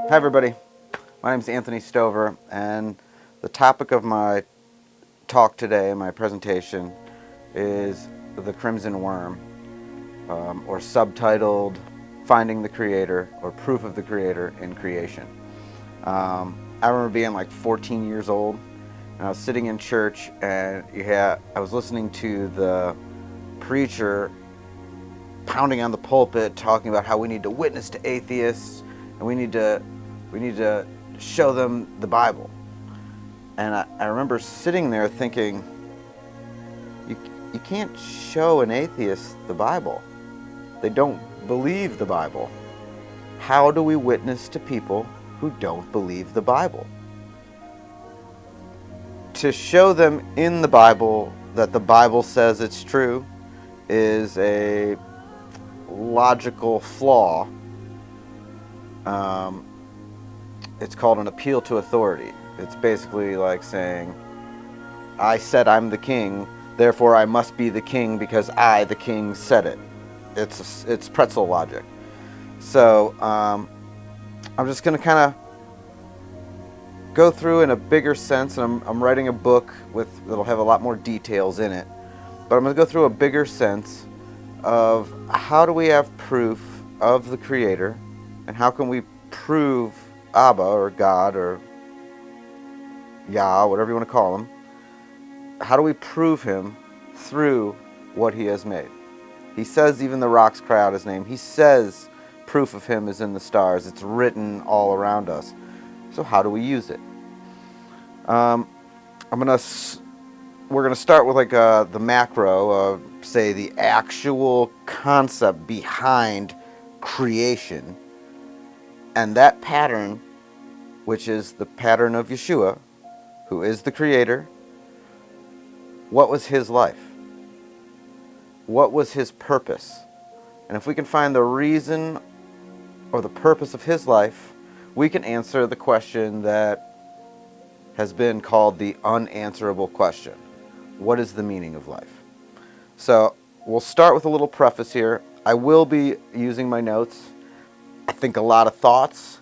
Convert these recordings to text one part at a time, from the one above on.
Hi everybody, my name is Anthony Stover, and the topic of my talk today, my presentation, is the Crimson Worm, or subtitled Finding the Creator, or Proof of the Creator in Creation. I remember being like 14 years old, and I was sitting in church, and I was listening to the preacher pounding on the pulpit, talking about how we need to witness to atheists, and we need to show them the Bible. And I remember sitting there thinking, you can't show an atheist the Bible. They don't believe the Bible. How do we witness to people who don't believe the Bible? To show them in the Bible that the Bible says it's true is a logical flaw. It's called an appeal to authority. It's basically like saying, I said I'm the king, therefore I must be the king because I, the king, said it. It's pretzel logic. So I'm just going to kind of go through in a bigger sense, and I'm writing a book that'll have a lot more details in it. But I'm going to go through a bigger sense of how do we have proof of the Creator, and how can we prove Abba or God or Yah, whatever you want to call him. How do we prove him through what he has made? He says even the rocks cry out his name. He says proof of him is in the stars. It's written all around us. So how do we use it? We're gonna start with like the macro of, say, the actual concept behind creation, and that pattern, which is the pattern of Yeshua, who is the Creator. What was his life? What was his purpose? And if we can find the reason or the purpose of his life, we can answer the question that has been called the unanswerable question. What is the meaning of life? So we'll start with a little preface here. I will be using my notes. I think a lot of thoughts,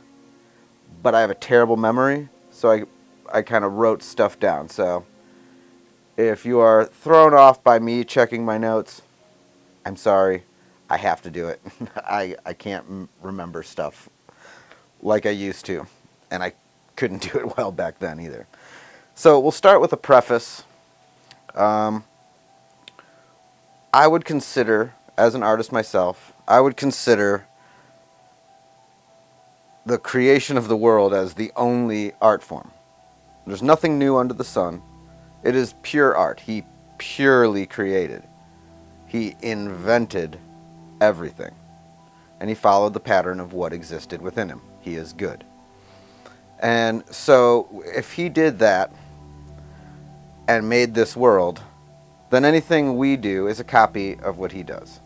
but I have a terrible memory, so I kind of wrote stuff down. So if you are thrown off by me checking my notes, I'm sorry. I have to do it. I can't remember stuff like I used to, and I couldn't do it well back then either. So we'll start with a preface. I would consider, as an artist myself, I would consider the creation of the world as the only art form. There's nothing new under the sun. It is pure art. He purely created. He invented everything. And he followed the pattern of what existed within him. He is good. And so if he did that and made this world, then anything we do is a copy of what he does,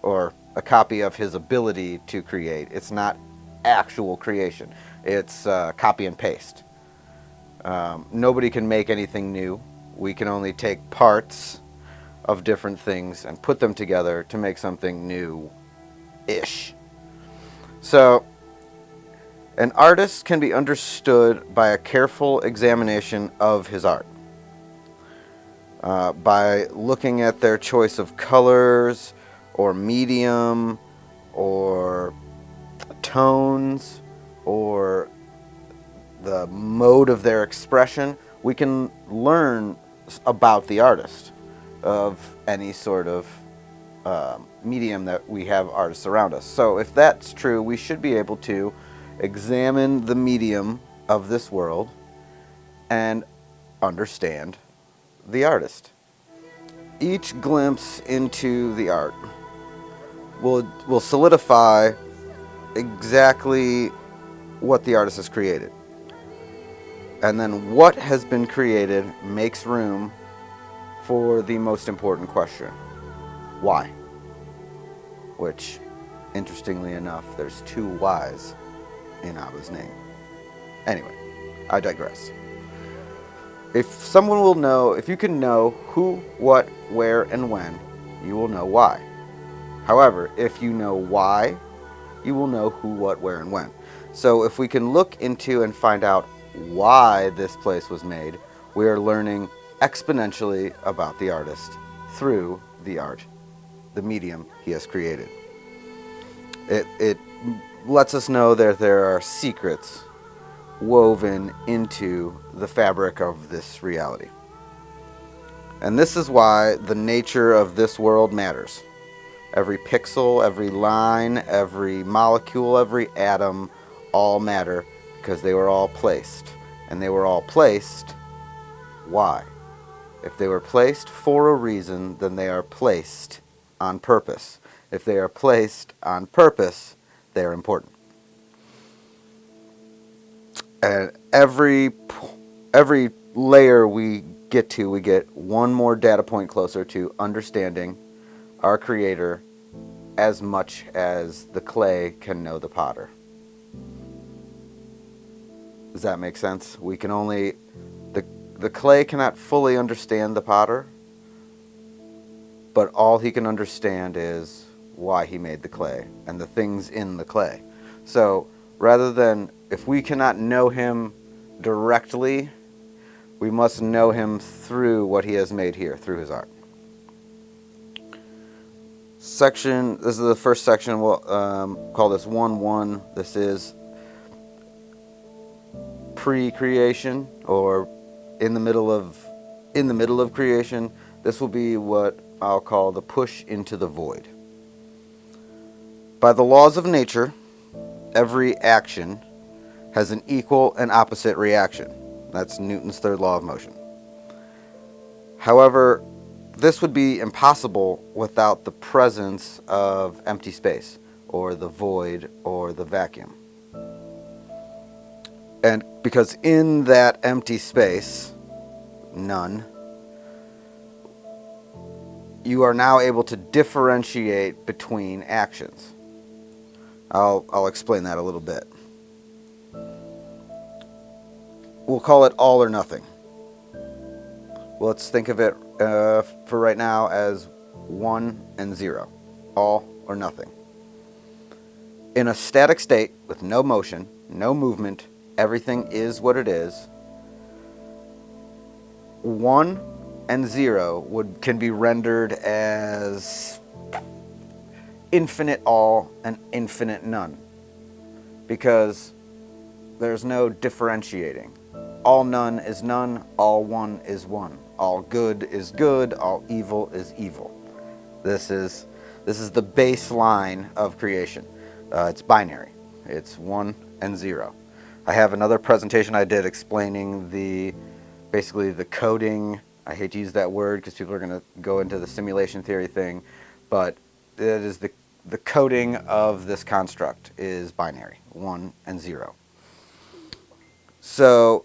or a copy of his ability to create. It's not actual creation. It's copy and paste. Nobody can make anything new. We can only take parts of different things and put them together to make something new-ish. So an artist can be understood by a careful examination of his art. By looking at their choice of colors or medium or tones or the mode of their expression, we can learn about the artist of any sort of medium that we have artists around us. So if that's true, we should be able to examine the medium of this world and understand the artist. Each glimpse into the art will solidify exactly what the artist has created. And then what has been created makes room for the most important question. Why? Which, interestingly enough, there's two Y's in Abba's name. Anyway, I digress. If you can know who, what, where, and when, you will know why. However, if you know why, you will know who, what, where, and when. So if we can look into and find out why this place was made, we are learning exponentially about the artist through the art, the medium he has created. It lets us know that there are secrets woven into the fabric of this reality. And this is why the nature of this world matters. Every pixel, every line, every molecule, every atom all matter because they were all placed. And they were all placed. Why? If they were placed for a reason, then they are placed on purpose. If they are placed on purpose, they are important. And every layer we get one more data point closer to understanding our Creator as much as the clay can know the potter. Does that make sense? We can only... The clay cannot fully understand the potter, but all he can understand is why he made the clay and the things in the clay. So rather than, if we cannot know him directly, we must know him through what he has made here, through his art. This is the first section. We'll call this 1-1. This is pre-creation, or in the middle of creation. This will be what I'll call the push into the void. By the laws of nature, every action has an equal and opposite reaction. That's Newton's third law of motion. However, this would be impossible without the presence of empty space, or the void, or the vacuum. And because in that empty space, none, you are now able to differentiate between actions. I'll explain that a little bit. We'll call it all or nothing. Let's think of it for right now as 1 and 0, all or nothing. In a static state with no motion, no movement, everything is what it is. 1 and 0 can be rendered as infinite all and infinite none, because there's no differentiating. All none is none, all one is one. All good is good, all evil is evil. This is the baseline of creation. It's binary. It's 1 and 0. I have another presentation I did explaining basically the coding. I hate to use that word because people are going to go into the simulation theory thing, but it is the coding of this construct is binary, 1 and 0. So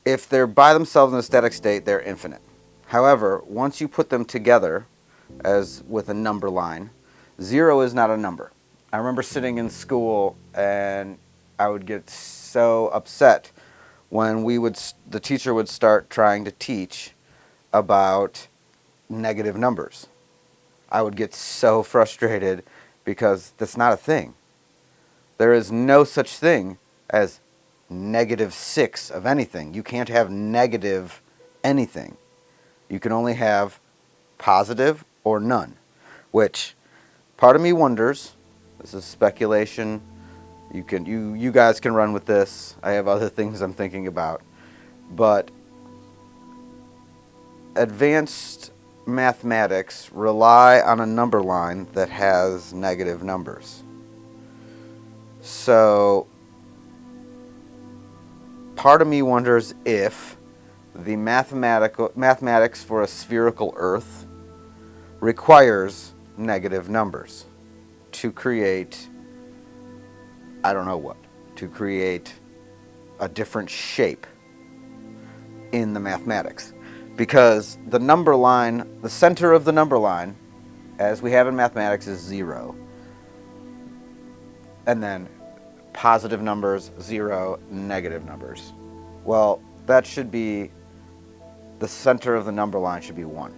if they're by themselves in a static state, they're infinite. However, once you put them together, as with a number line, 0 is not a number. I remember sitting in school and I would get so upset when the teacher would start trying to teach about negative numbers. I would get so frustrated because that's not a thing. There is no such thing as -6 of anything. You can't have negative anything. You can only have positive or none, which part of me wonders, this is speculation, you guys can run with this, I have other things I'm thinking about, but advanced mathematics rely on a number line that has negative numbers. So part of me wonders if the mathematics for a spherical Earth requires negative numbers to create, I don't know what, to create a different shape in the mathematics. Because the number line, the center of the number line, as we have in mathematics, is 0. And then positive numbers, 0, negative numbers. Well, that should be, the center of the number line should be 1.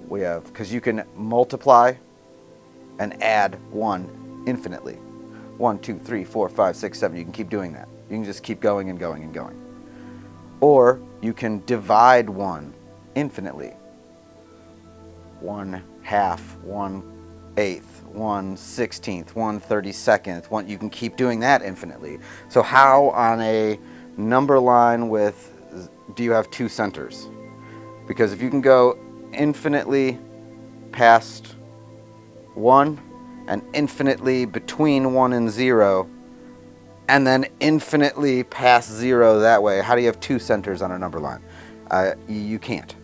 We have, because you can multiply and add 1 infinitely. 1, 2, 3, 4, 5, 6, 7. You can keep doing that. You can just keep going and going and going. Or you can divide 1 infinitely. 1/2, 1/8, 1/16, 1/32. You can keep doing that infinitely. So how on a number line do you have 2 centers? Because if you can go infinitely past 1 and infinitely between 1 and 0, and then infinitely past 0 that way, how do you have 2 centers on a number line? You can't.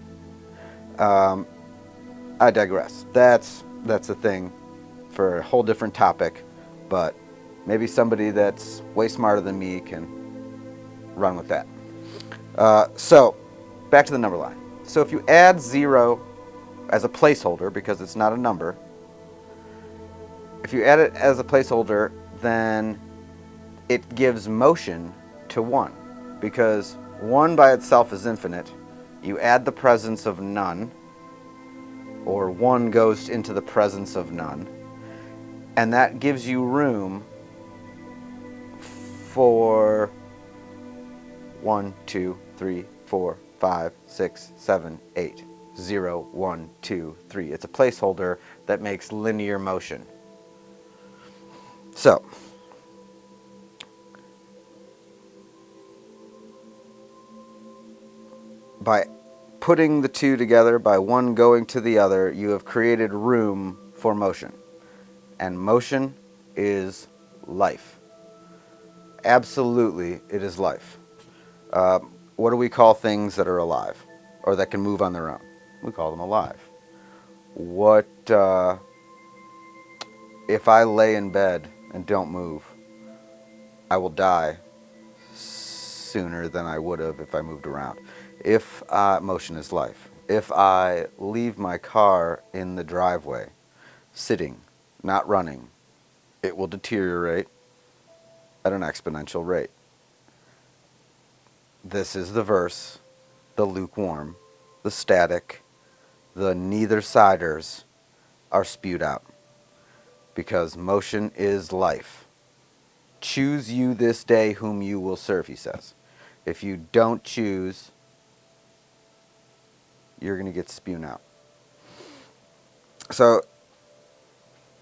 I digress. That's a thing for a whole different topic, but maybe somebody that's way smarter than me can run with that. So back to the number line. So if you add 0 as a placeholder, because it's not a number, if you add it as a placeholder, then it gives motion to 1, because 1 by itself is infinite. You add the presence of none, or 1 goes into the presence of none, and that gives you room for 1, 2, 3, 4, 5, 6, 7, 8. 0, 1, 2, 3. It's a placeholder that makes linear motion. So, by putting the 2 together, by 1 going to the other, you have created room for motion. And motion is life. Absolutely, it is life. What do we call things that are alive, or that can move on their own? We call them alive. What if I lay in bed and don't move? I will die sooner than I would have if I moved around. If motion is life. If I leave my car in the driveway, sitting, not running, it will deteriorate at an exponential rate. This is the verse, the lukewarm, the static, the neither-siders are spewed out. Because motion is life. Choose you this day whom you will serve, he says. If you don't choose, you're going to get spewed out. So,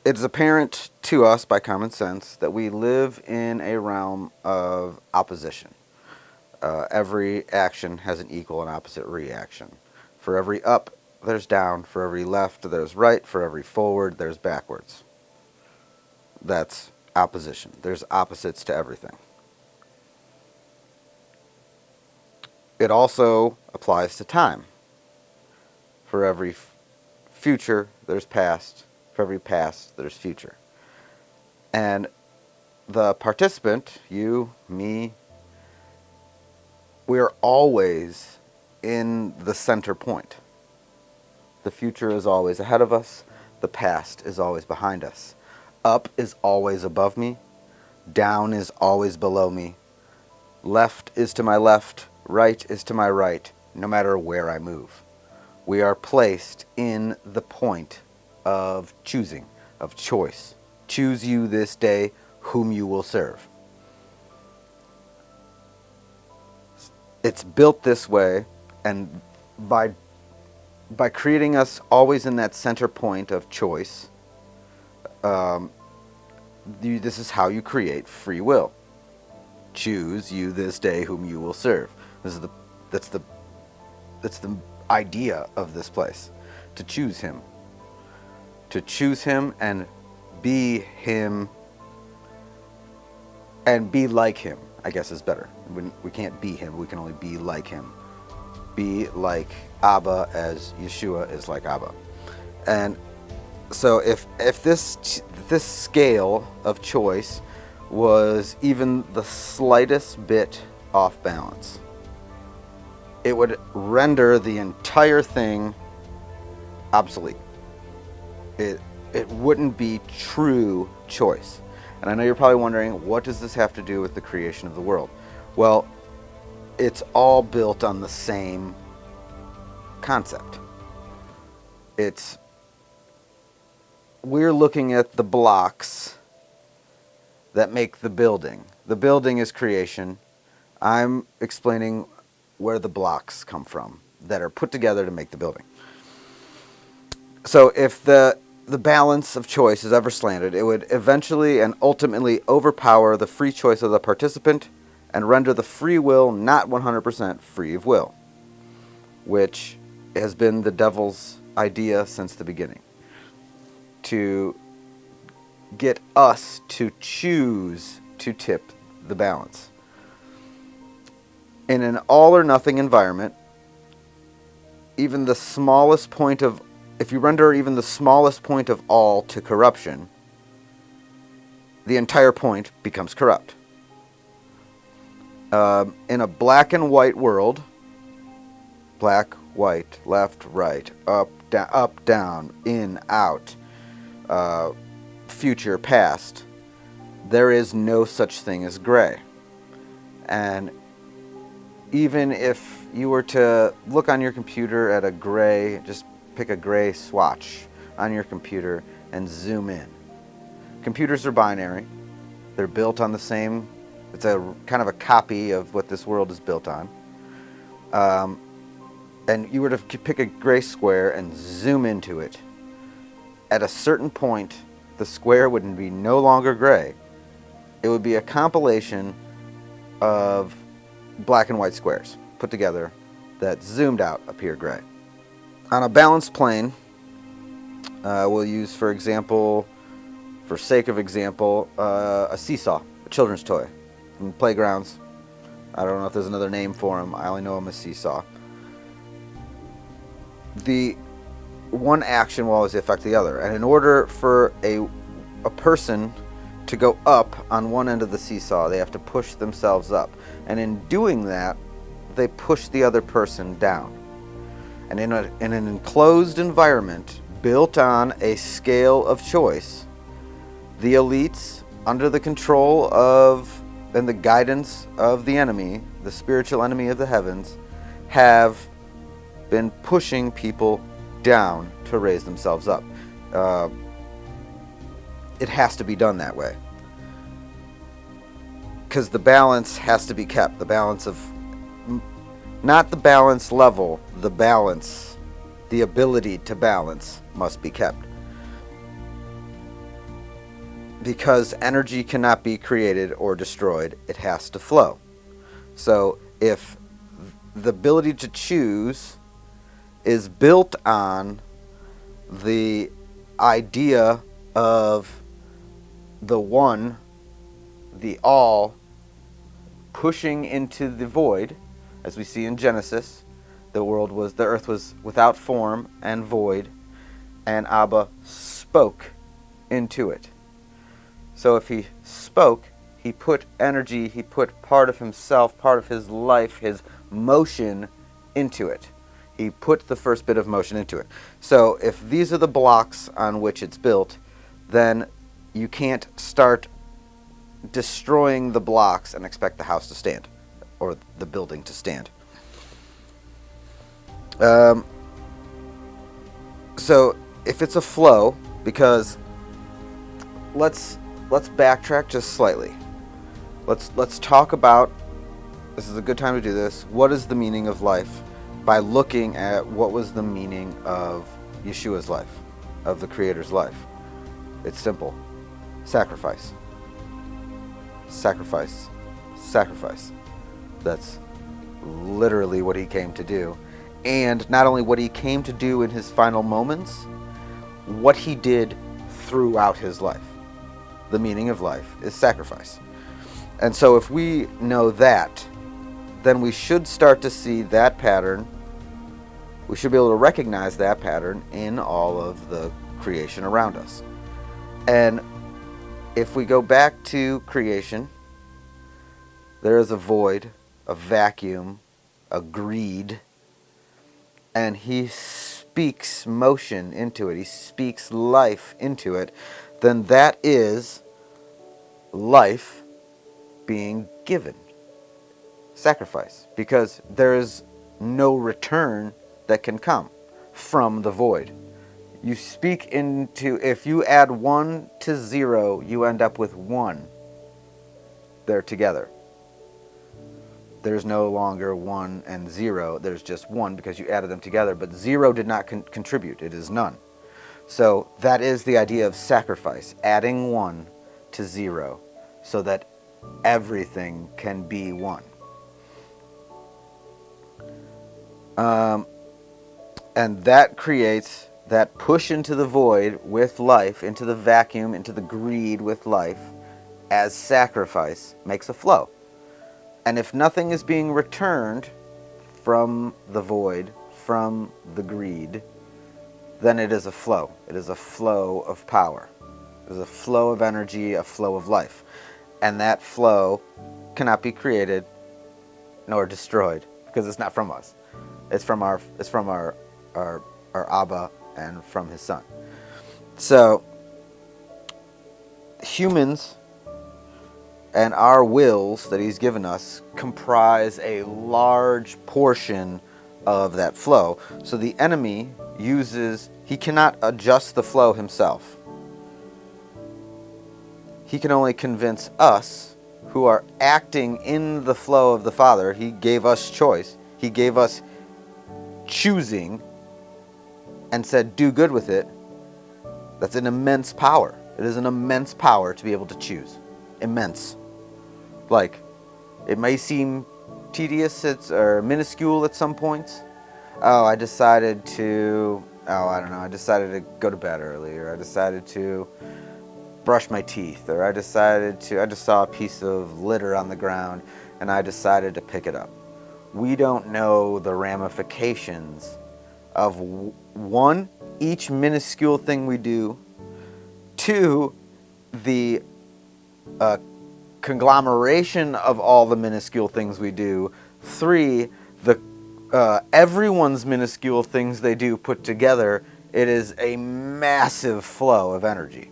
it is apparent to us by common sense that we live in a realm of opposition. Every action has an equal and opposite reaction. For every up, there's down. For every left, there's right. For every forward, there's backwards. That's opposition. There's opposites to everything. It also applies to time. For every future, there's past. For every past, there's future. And the participant, you, me, we are always in the center point. The future is always ahead of us. The past is always behind us. Up is always above me. Down is always below me. Left is to my left. Right is to my right, no matter where I move. We are placed in the point of choosing, of choice. Choose you this day whom you will serve. It's built this way, and by creating us always in that center point of choice, this is how you create free will. Choose you this day whom you will serve. That's the idea of this place. To choose him. To choose him and be him and be like him, I guess is better. We can't be him, we can only be like him. Be like Abba as Yeshua is like Abba. And so if this scale of choice was even the slightest bit off balance, it would render the entire thing obsolete. It wouldn't be true choice. And I know you're probably wondering, what does this have to do with the creation of the world? Well, it's all built on the same concept. We're looking at the blocks that make the building. The building is creation. I'm explaining where the blocks come from that are put together to make the building. So if the balance of choice is ever slanted, it would eventually and ultimately overpower the free choice of the participant and render the free will not 100% free of will, which has been the devil's idea since the beginning. To get us to choose to tip the balance. In an all or nothing environment, even the smallest point of, if you render even the smallest point of all to corruption, the entire point becomes corrupt. In a black and white world, black, white, left, right, up, down, in, out, future, past, there is no such thing as gray. And even if you were to look on your computer at a gray, just pick a gray swatch on your computer and zoom in. Computers are binary. They're built on the same, it's a kind of a copy of what this world is built on. And you were to pick a gray square and zoom into it. At a certain point, the square would be no longer gray. It would be a compilation of black and white squares put together that zoomed out appear gray. On a balanced plane, we'll use, for example, for sake of example, a seesaw, a children's toy in playgrounds. I don't know if there's another name for them. I only know them as seesaw. The one action will always affect the other, and in order for a person to go up on one end of the seesaw, they have to push themselves up, and in doing that, they push the other person down. And in an enclosed environment built on a scale of choice, the elites, under the control of and the guidance of the enemy, the spiritual enemy of the heavens, have been pushing people down to raise themselves up. It has to be done that way, because the balance has to be kept. The balance of, not the balance level, the balance, the ability to balance must be kept. Because energy cannot be created or destroyed, it has to flow. So if the ability to choose is built on the idea of the one, the all, pushing into the void, as we see in Genesis, the earth was without form and void, and Abba spoke into it. So if he spoke, he put energy, he put part of himself, part of his life, his motion into it. He put the first bit of motion into it. So if these are the blocks on which it's built, then you can't start destroying the blocks and expect the house to stand, or the building to stand. So if it's a flow, because let's backtrack just slightly. Let's talk about, this is a good time to do this, what is the meaning of life, by looking at what was the meaning of Yeshua's life, of the Creator's life. It's simple. Sacrifice. Sacrifice. Sacrifice. That's literally what he came to do. And not only what he came to do in his final moments, what he did throughout his life. The meaning of life is sacrifice. And so if we know that, then we should start to see that pattern. We should be able to recognize that pattern in all of the creation around us. And if we go back to creation, there is a void, a vacuum, a greed, and he speaks motion into it. He speaks life into it. Then that is life being given. Sacrifice. Because there is no return that can come from the void. You speak into, if you add 1 to 0, you end up with 1. they're together. There's no longer 1 and 0. There's just 1 because you added them together. But 0 did not contribute. It is none. So that is the idea of sacrifice, adding 1 to 0 so that everything can be 1. And that creates that push into the void with life, into the vacuum, into the greed with life, as sacrifice makes a flow. And if nothing is being returned from the void, from the greed, then it is a flow. It is a flow of power. It is a flow of energy, a flow of life. And that flow cannot be created nor destroyed because it's not from us. It's from our Abba and from his son. So humans and our wills that he's given us comprise a large portion of that flow. So the enemy he cannot adjust the flow himself. He can only convince us who are acting in the flow of the Father. He gave us choice. He gave us choosing and said, do good with it. That's an immense power. It is an immense power to be able to choose. Immense. Like, it may seem tedious or minuscule at some points. I decided to go to bed early, or I decided to brush my teeth, or I just saw a piece of litter on the ground and I decided to pick it up. We don't know the ramifications of one, each minuscule thing we do, two, the conglomeration of all the minuscule things we do, three, the everyone's minuscule things they do put together. It is a massive flow of energy.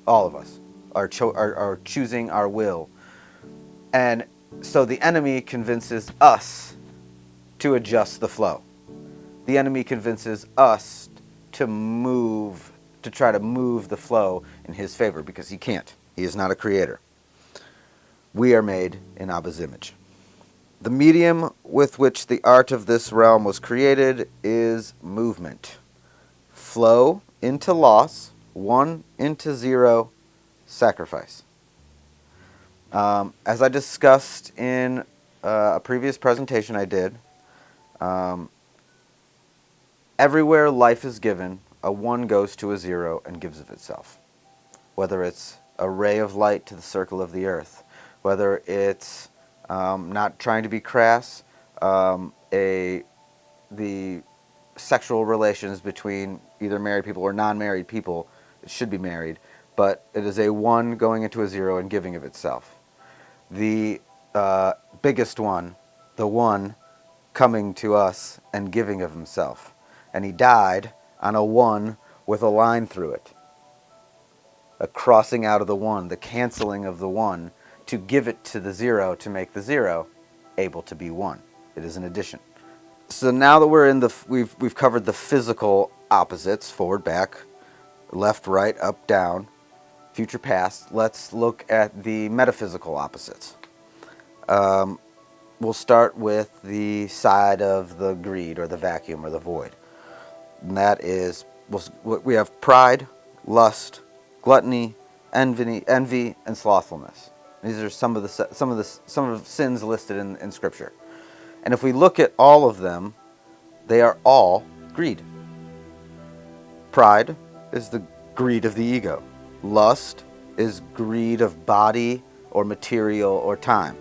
All of us are choosing our will. And so the enemy convinces us to adjust the flow. The enemy convinces us to try to move the flow in his favor, because he can't. He is not a creator. We are made in Abba's image. The medium with which the art of this realm was created is movement. Flow into loss, 1 into 0, sacrifice. As I discussed in a previous presentation I did, everywhere life is given, a 1 goes to a 0 and gives of itself. Whether it's a ray of light to the circle of the earth, whether it's not trying to be crass, the sexual relations between either married people or non-married people, it should be married, but it is a 1 going into a 0 and giving of itself. The biggest one, the 1 coming to us and giving of himself. And he died on a 1 with a line through it. A crossing out of the 1, the canceling of the 1, to give it to the 0, to make the 0 able to be 1. It is an addition. So now that we're in we've covered the physical opposites, forward, back, left, right, up, down, future, past. Let's look at the metaphysical opposites. We'll start with the side of the greed, or the vacuum, or the void. And that is, we have pride, lust, gluttony, envy, and slothfulness. These are some of the sins listed in Scripture. And if we look at all of them, they are all greed. Pride is the greed of the ego. Lust is greed of body or material or time.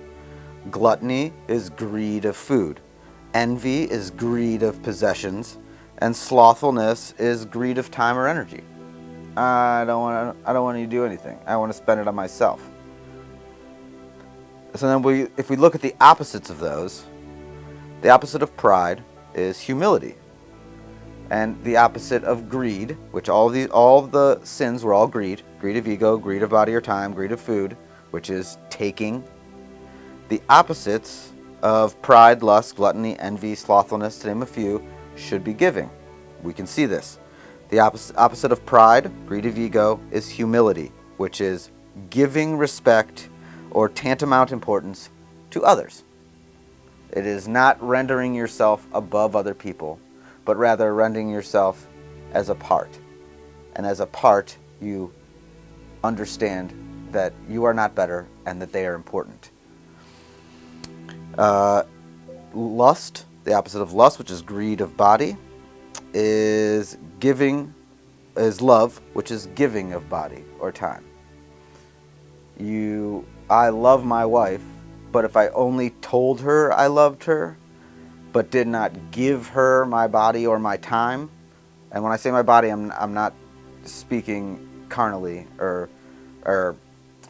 Gluttony is greed of food. Envy is greed of possessions. And slothfulness is greed of time or energy. I don't want to do anything. I want to spend it on myself. So then if we look at the opposites of those, the opposite of pride is humility. And the opposite of greed, which all of the sins were all greed. Greed of ego, greed of body or time, greed of food, which is taking. The opposites of pride, lust, gluttony, envy, slothfulness, to name a few, should be giving. We can see this. The opposite of pride, greed of ego, is humility, which is giving respect, or tantamount importance to others. It is not rendering yourself above other people, but rather rendering yourself as a part. And as a part, you understand that you are not better and that they are important. Lust, the opposite of lust, which is greed of body, is love, which is giving of body or time. I love my wife, but if I only told her I loved her, but did not give her my body or my time, and when I say my body, I'm not speaking carnally or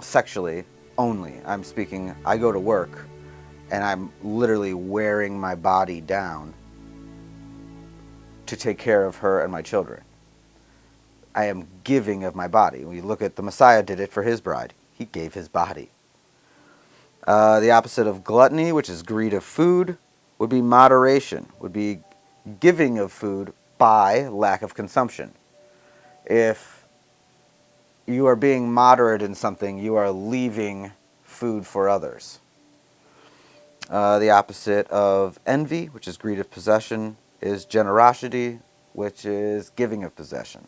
sexually only. I'm speaking, I go to work and I'm literally wearing my body down to take care of her and my children. I am giving of my body. When you look at the Messiah did it for his bride. He gave his body. The opposite of gluttony, which is greed of food, would be moderation, would be giving of food by lack of consumption. If you are being moderate in something, you are leaving food for others. The opposite of envy, which is greed of possession, is generosity, which is giving of possession.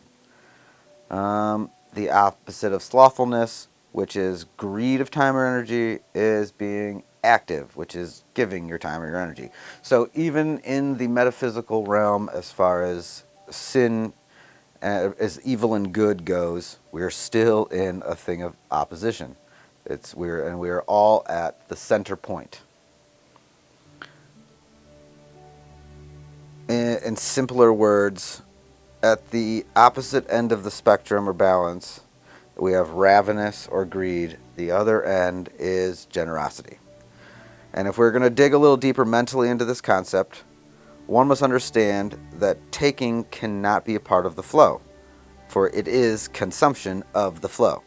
The opposite of slothfulness, which is greed of time or energy, is being active, which is giving your time or your energy. So even in the metaphysical realm, as far as sin, as evil and good goes, we're still in a thing of opposition. We're all at the center point. In simpler words, at the opposite end of the spectrum or balance, we have ravenous or greed. The other end is generosity. And if we're going to dig a little deeper mentally into this concept, one must understand that taking cannot be a part of the flow, for it is consumption of the flow.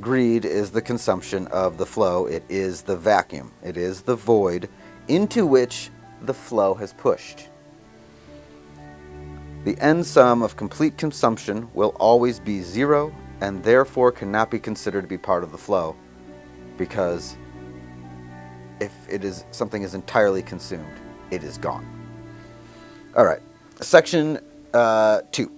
Greed is the consumption of the flow. It is the vacuum. It is the void into which the flow has pushed. The end sum of complete consumption will always be zero, and therefore cannot be considered to be part of the flow, because if something is entirely consumed, it is gone. All right, section 2.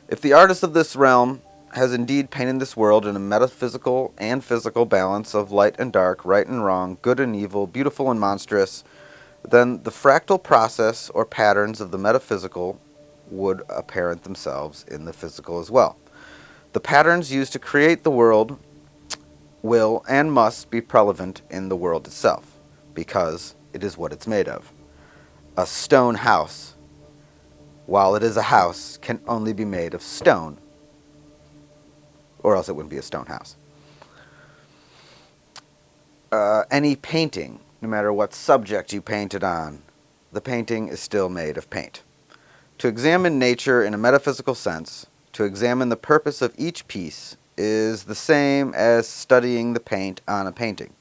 If the artist of this realm has indeed painted this world in a metaphysical and physical balance of light and dark, right and wrong, good and evil, beautiful and monstrous, then the fractal process or patterns of the metaphysical would apparent themselves in the physical as well. The patterns used to create the world will and must be prevalent in the world itself, because it is what it's made of. A stone house, while it is a house, can only be made of stone, or else it wouldn't be a stone house. Any painting, no matter what subject you paint it on, the painting is still made of paint. To examine nature in a metaphysical sense, to examine the purpose of each piece, is the same as studying the paint on a painting.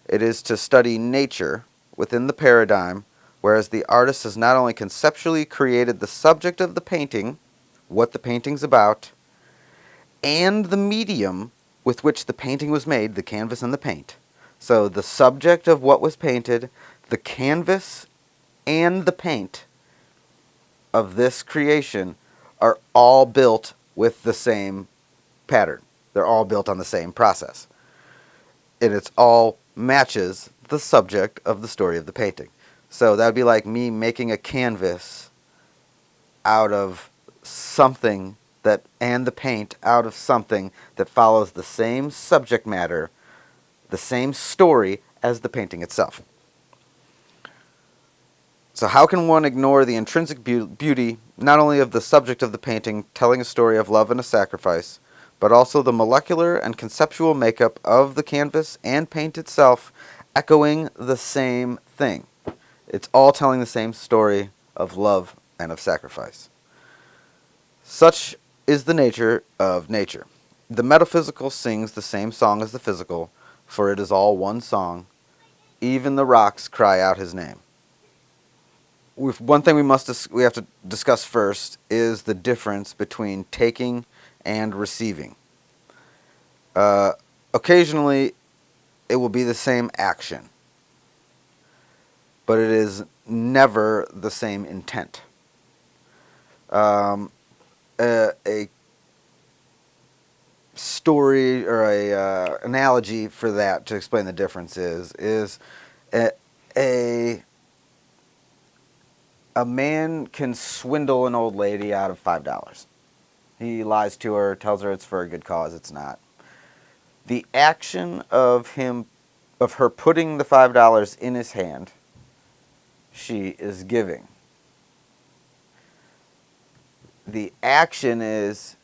It is to study nature within the paradigm, whereas the artist has not only conceptually created the subject of the painting, what the painting's about, and the medium with which the painting was made, the canvas and the paint. So the subject of what was painted, the canvas, and the paint of this creation are all built with the same pattern. They're all built on the same process. And it's all matches the subject of the story of the painting. So that would be like me making a canvas out of something and the paint out of something that follows the same subject matter, the same story as the painting itself. So how can one ignore the intrinsic beauty, not only of the subject of the painting telling a story of love and a sacrifice, but also the molecular and conceptual makeup of the canvas and paint itself, echoing the same thing? It's all telling the same story of love and of sacrifice. Such is the nature of nature. The metaphysical sings the same song as the physical, for it is all one song. Even the rocks cry out his name. One thing we have to discuss first is the difference between taking and receiving. Occasionally, it will be the same action, but it is never the same intent. Um, a story or a analogy for that to explain the difference is a, a a man can swindle an old lady out of $5. He lies to her, tells her it's for a good cause. It's not. The action of her putting the $5 in his hand, she is giving. The action is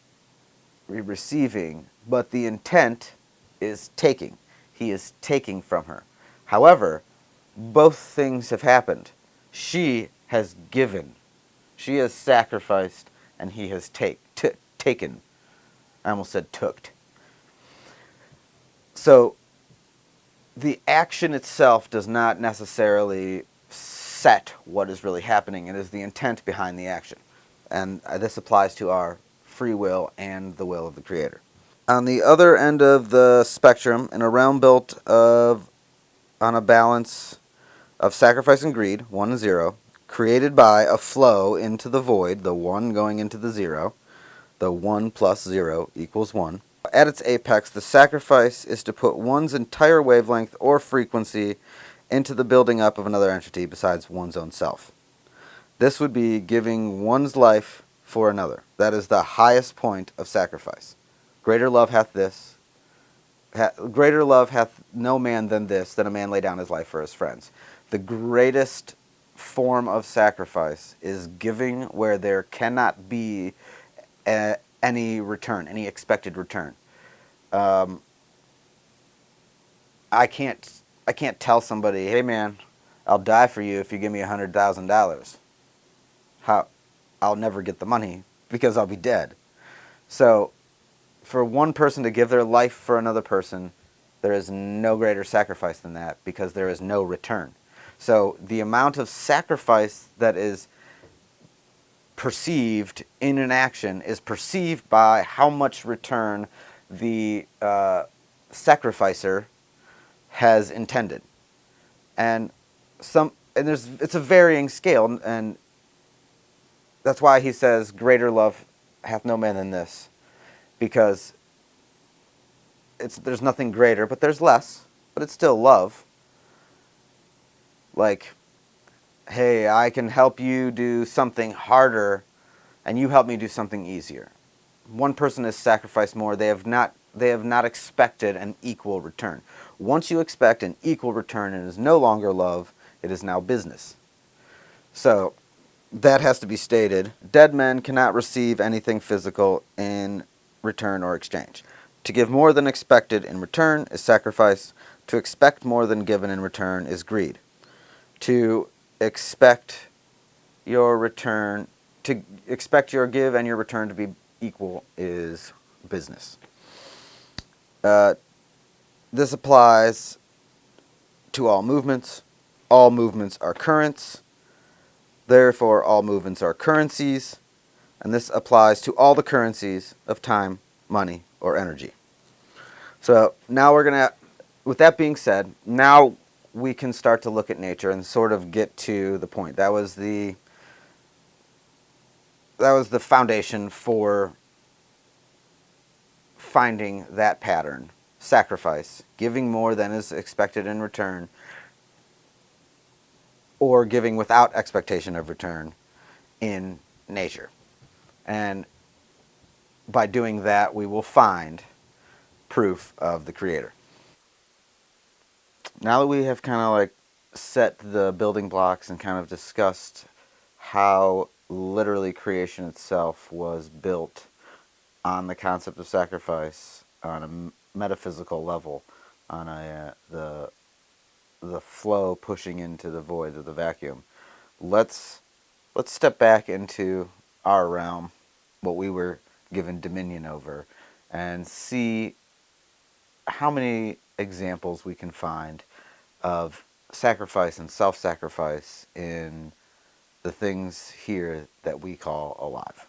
receiving, but the intent is taking. He is taking from her. However, both things have happened. She has given. She has sacrificed, and he has taken. I almost said tooked. So the action itself does not necessarily set what is really happening. It is the intent behind the action. And this applies to our free will and the will of the Creator. On the other end of the spectrum, in a realm built on a balance of sacrifice and greed, 1 and 0, created by a flow into the void, the 1 going into the 0, the 1 plus 0 equals 1. At its apex, the sacrifice is to put one's entire wavelength or frequency into the building up of another entity besides one's own self. This would be giving one's life for another. That is the highest point of sacrifice. Greater love hath this. Greater love hath no man than this, than a man lay down his life for his friends. The greatest form of sacrifice is giving where there cannot be any return, any expected return. Um, I can't tell somebody, hey man, I'll die for you if you give me $100,000. How? I'll never get the money because I'll be dead. So, for one person to give their life for another person, there is no greater sacrifice than that because there is no return. So, the amount of sacrifice that is perceived in an action is perceived by how much return the sacrificer has intended, and it's a varying scale, and that's why he says, "Greater love hath no man than this," because there's nothing greater, but there's less, but it's still love. Like, hey, I can help you do something harder, and you help me do something easier. One person has sacrificed more. They have not expected an equal return. Once you expect an equal return, it is no longer love, it is now business. So that has to be stated. Dead men cannot receive anything physical in return or exchange. To give more than expected in return is sacrifice. To expect more than given in return is greed. To expect your return, to expect your give and your return to be equal is business. This applies to all movements. All movements are currents. Therefore, all movements are currencies. And this applies to all the currencies of time, money, or energy. So now with that being said, now we can start to look at nature and sort of get to the point. That was the foundation for finding that pattern. Sacrifice, giving more than is expected in return, or giving without expectation of return in nature. And by doing that, we will find proof of the Creator. Now that we have kind of like set the building blocks and kind of discussed how literally creation itself was built on the concept of sacrifice on a metaphysical level, on the flow pushing into the void of the vacuum. Let's step back into our realm, what we were given dominion over, and see how many examples we can find of sacrifice and self-sacrifice in the things here that we call alive.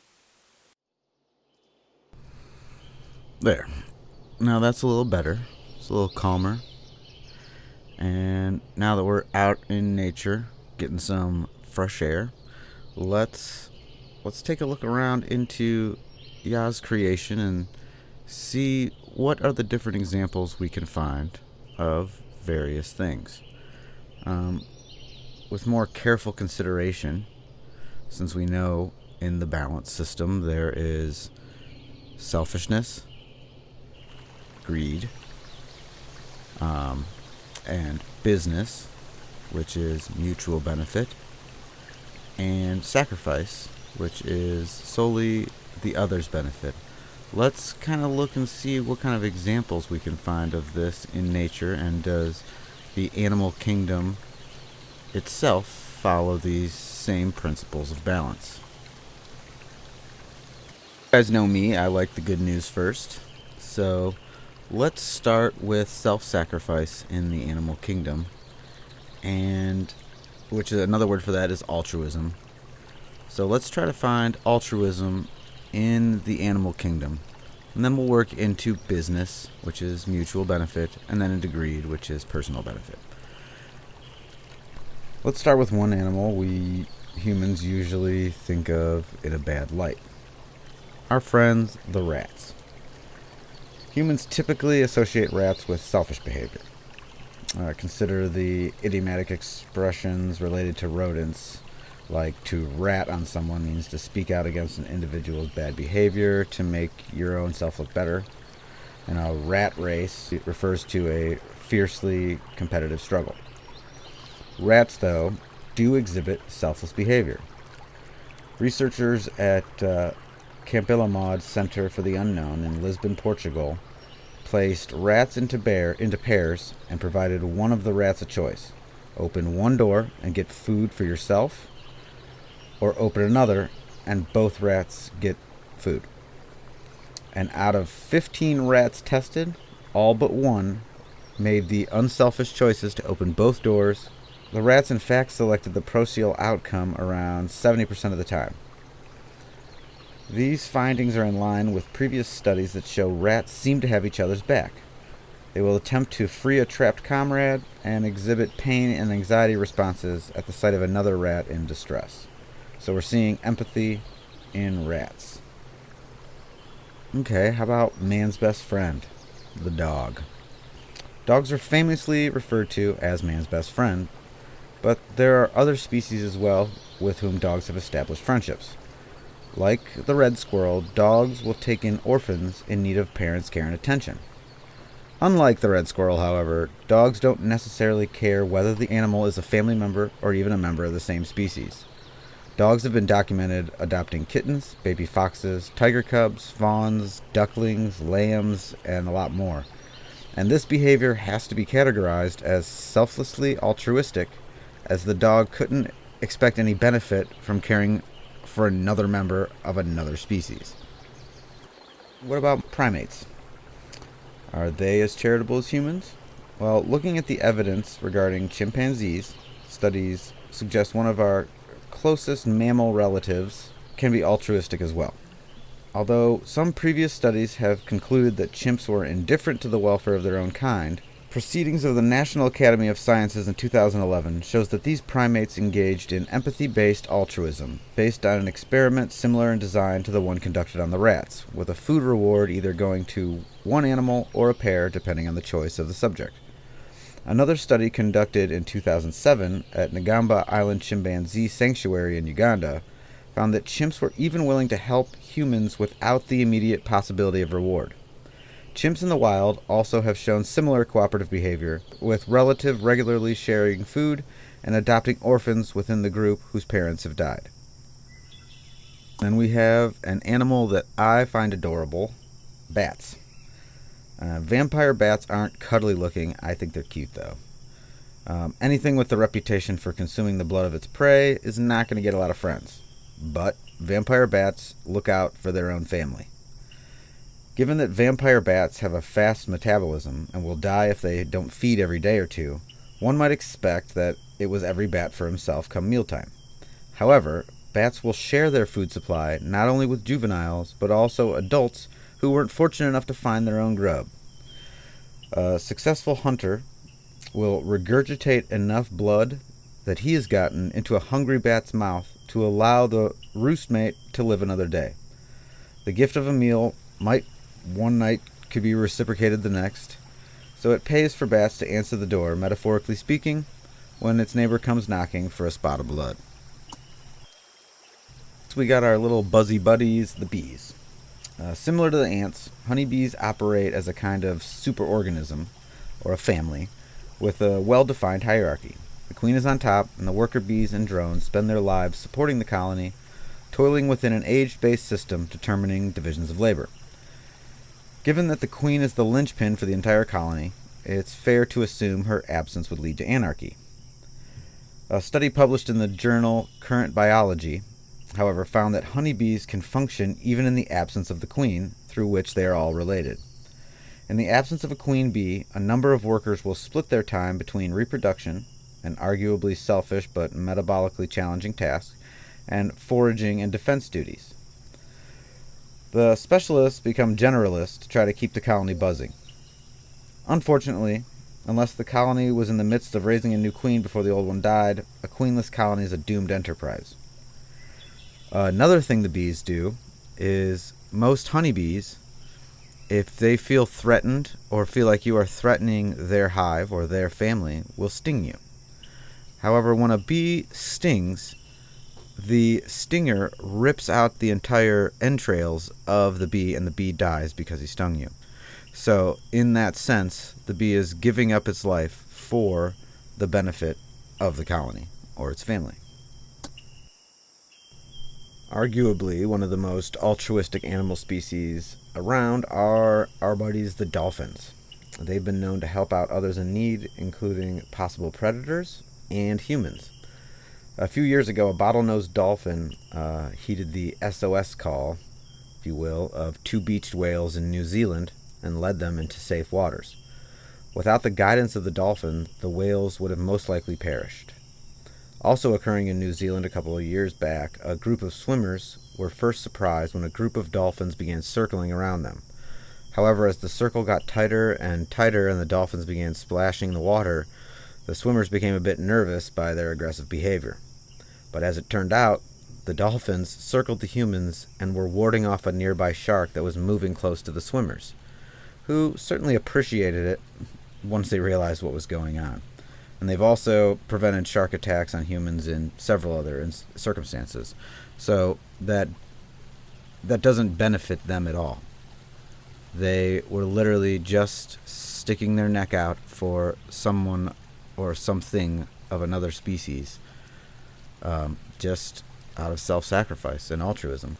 There. Now that's a little better. It's a little calmer. And now that we're out in nature, getting some fresh air, let's take a look around into Yah's creation and see what are the different examples we can find of various things. With more careful consideration, since we know in the balance system there is selfishness, greed, and business, which is mutual benefit, and sacrifice, which is solely the other's benefit. Let's kind of look and see what kind of examples we can find of this in nature, and does the animal kingdom itself follow these same principles of balance. You guys know me, I like the good news first. So let's start with self-sacrifice in the animal kingdom, and which is another word for that is altruism. So let's try to find altruism in the animal kingdom, and then we'll work into business, which is mutual benefit, and then into greed, which is personal benefit. Let's start with one animal we humans usually think of in a bad light. Our friends, the rats. Humans typically associate rats with selfish behavior. Consider the idiomatic expressions related to rodents, like to rat on someone means to speak out against an individual's bad behavior to make your own self look better. And a rat race refers to a fiercely competitive struggle. Rats, though, do exhibit selfless behavior. Researchers at Campilamod Center for the Unknown in Lisbon, Portugal, placed rats into pairs and provided one of the rats a choice. Open one door and get food for yourself, or open another and both rats get food. And out of 15 rats tested, all but one made the unselfish choices to open both doors. The rats in fact selected the pro-seal outcome around 70% of the time. These findings are in line with previous studies that show rats seem to have each other's back. They will attempt to free a trapped comrade and exhibit pain and anxiety responses at the sight of another rat in distress. So we're seeing empathy in rats. Okay, how about man's best friend, the dog? Dogs are famously referred to as man's best friend, but there are other species as well with whom dogs have established friendships. Like the red squirrel, dogs will take in orphans in need of parents' care and attention. Unlike the red squirrel, however, dogs don't necessarily care whether the animal is a family member or even a member of the same species. Dogs have been documented adopting kittens, baby foxes, tiger cubs, fawns, ducklings, lambs, and a lot more. And this behavior has to be categorized as selflessly altruistic, as the dog couldn't expect any benefit from caring for another member of another species. What about primates? Are they as charitable as humans? Well, looking at the evidence regarding chimpanzees, studies suggest one of our closest mammal relatives can be altruistic as well. Although some previous studies have concluded that chimps were indifferent to the welfare of their own kind, proceedings of the National Academy of Sciences in 2011 shows that these primates engaged in empathy-based altruism, based on an experiment similar in design to the one conducted on the rats, with a food reward either going to one animal or a pair depending on the choice of the subject. Another study conducted in 2007 at Ngamba Island Chimpanzee Sanctuary in Uganda found that chimps were even willing to help humans without the immediate possibility of reward. Chimps in the wild also have shown similar cooperative behavior, with relatives regularly sharing food and adopting orphans within the group whose parents have died. Then we have an animal that I find adorable, bats. Vampire bats aren't cuddly looking. I think they're cute, though. Anything with the reputation for consuming the blood of its prey is not going to get a lot of friends. But vampire bats look out for their own family. Given that vampire bats have a fast metabolism and will die if they don't feed every day or two, one might expect that it was every bat for himself come mealtime. However, bats will share their food supply not only with juveniles, but also adults who weren't fortunate enough to find their own grub. A successful hunter will regurgitate enough blood that he has gotten into a hungry bat's mouth to allow the roostmate to live another day. The gift of a meal might one night could be reciprocated the next, so it pays for bats to answer the door, metaphorically speaking, when its neighbor comes knocking for a spot of blood. So we got our little buzzy buddies, the bees. Similar to the ants, honeybees operate as a kind of superorganism, or a family, with a well-defined hierarchy. The queen is on top, and the worker bees and drones spend their lives supporting the colony, toiling within an age-based system determining divisions of labor. Given that the queen is the linchpin for the entire colony, it's fair to assume her absence would lead to anarchy. A study published in the journal Current Biology, however, found that honeybees can function even in the absence of the queen, through which they are all related. In the absence of a queen bee, a number of workers will split their time between reproduction, an arguably selfish but metabolically challenging task, and foraging and defense duties. The specialists become generalists to try to keep the colony buzzing. Unfortunately, unless the colony was in the midst of raising a new queen before the old one died, a queenless colony is a doomed enterprise. Another thing the bees do is most honeybees, if they feel threatened or feel like you are threatening their hive or their family, will sting you. However, when a bee stings, the stinger rips out the entire entrails of the bee and the bee dies because he stung you. So, in that sense, the bee is giving up its life for the benefit of the colony or its family. Arguably, one of the most altruistic animal species around are our buddies, the dolphins. They've been known to help out others in need, including possible predators and humans. A few years ago, a bottlenose dolphin heeded the SOS call, if you will, of 2 beached whales in New Zealand and led them into safe waters. Without the guidance of the dolphin, the whales would have most likely perished. Also occurring in New Zealand a couple of years back, a group of swimmers were first surprised when a group of dolphins began circling around them. However, as the circle got tighter and tighter and the dolphins began splashing the water, the swimmers became a bit nervous by their aggressive behavior. But as it turned out, the dolphins circled the humans and were warding off a nearby shark that was moving close to the swimmers, who certainly appreciated it once they realized what was going on. And they've also prevented shark attacks on humans in several other circumstances. So that doesn't benefit them at all. They were literally just sticking their neck out for someone or something of another species, just out of self-sacrifice and altruism.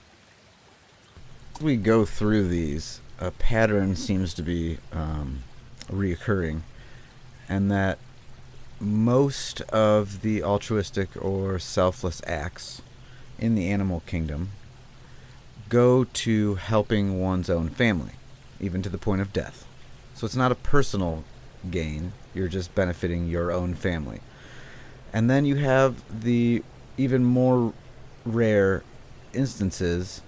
As we go through these, a pattern seems to be reoccurring, and that most of the altruistic or selfless acts in the animal kingdom go to helping one's own family, even to the point of death. So it's not a personal gain, you're just benefiting your own family. And then you have the even more rare instances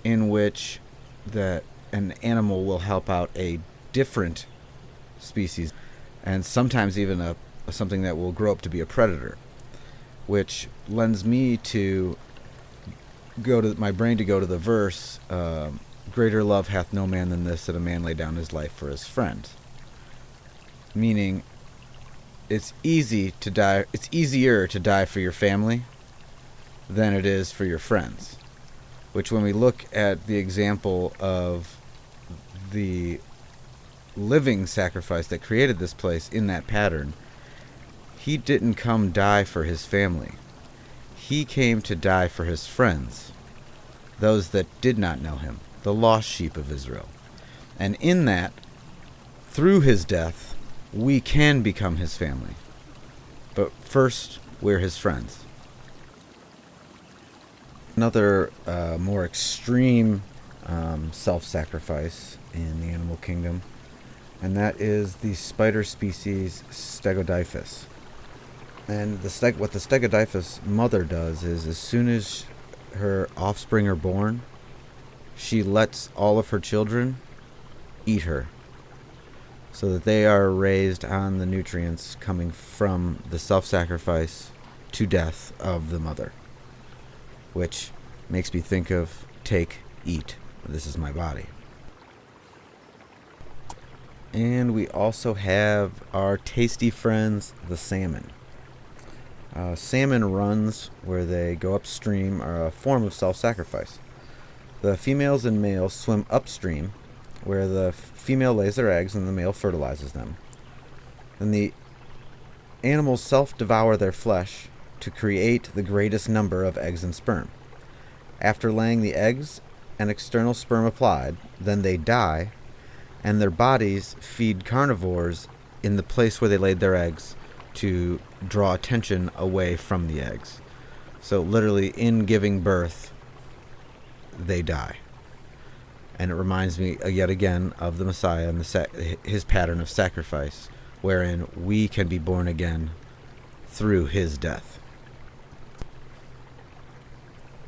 in which that an animal will help out a different species, and sometimes even something that will grow up to be a predator, which lends me to my brain to go to the verse, greater love hath no man than this, that a man lay down his life for his friend. Meaning, it's easier to die for your family than it is for your friends. Which, when we look at the example of the living sacrifice that created this place in that pattern, he didn't come die for his family. He came to die for his friends, those that did not know him, the lost sheep of Israel. And in that, through his death, we can become his family. But first, we're his friends. Another more extreme self-sacrifice in the animal kingdom, and that is the spider species Stegodipus. And what the Stegodipus mother does is, as soon as her offspring are born, she lets all of her children eat her. so that they are raised on the nutrients coming from the self-sacrifice to death of the mother, which makes me think of take, eat, this is my body. And we also have our tasty friends, the salmon. Salmon runs where they go upstream are a form of self-sacrifice. The females and males swim upstream, where the female lays their eggs and the male fertilizes them. Then the animals self-devour their flesh to create the greatest number of eggs and sperm. After laying the eggs and external sperm applied, then they die, and their bodies feed carnivores in the place where they laid their eggs to draw attention away from the eggs. So literally, in giving birth, they die. And it reminds me yet again of the Messiah and his pattern of sacrifice, wherein we can be born again through his death.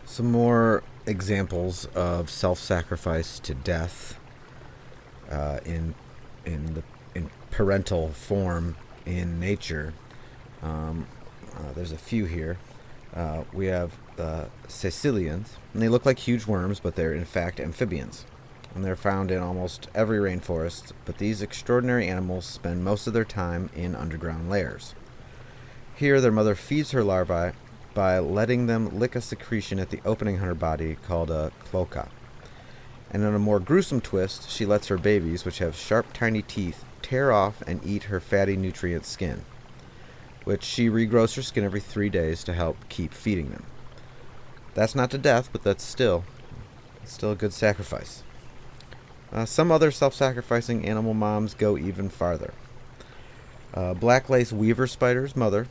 Some more examples of self-sacrifice to death in parental form in nature. There's a few here. We have the Caecilians, and they look like huge worms, but they're in fact amphibians. And they're found in almost every rainforest, but these extraordinary animals spend most of their time in underground lairs. Here, their mother feeds her larvae by letting them lick a secretion at the opening on her body called a cloaca. And in a more gruesome twist, she lets her babies, which have sharp, tiny teeth, tear off and eat her fatty, nutrient skin, which she regrows her skin every 3 days to help keep feeding them. That's not to death, but that's still a good sacrifice. Some other self-sacrificing animal moms go even farther. Black lace weaver spider's mother